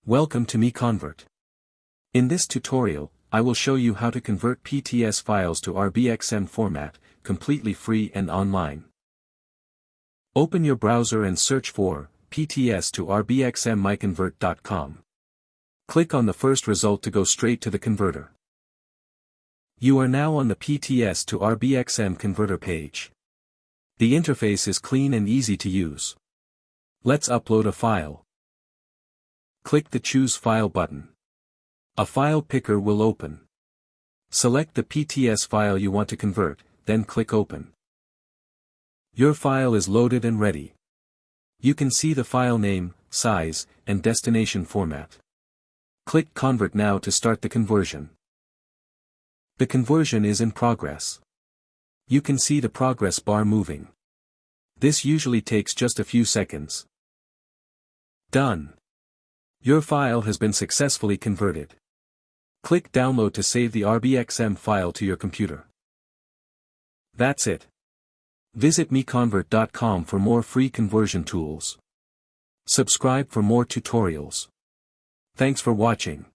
Welcome to MiConvert. In this tutorial, I will show you how to convert PTS files to RBXM format, completely free and online. Open your browser and search for PTS to RBXM MiConvert.com. Click on the first result to go straight to the converter. You are now on the PTS to RBXM converter page. The interface is clean and easy to use. Let's upload a file. Click the Choose File button. A file picker will open. Select the PTS file you want to convert, then click Open. Your file is loaded and ready. You can see the file name, size, and destination format. Click Convert now to start the conversion. The conversion is in progress. You can see the progress bar moving. This usually takes just a few seconds. Done. Your file has been successfully converted. Click Download to save the RBXM file to your computer. That's it. Visit MiConvert.com for more free conversion tools. Subscribe for more tutorials. Thanks for watching.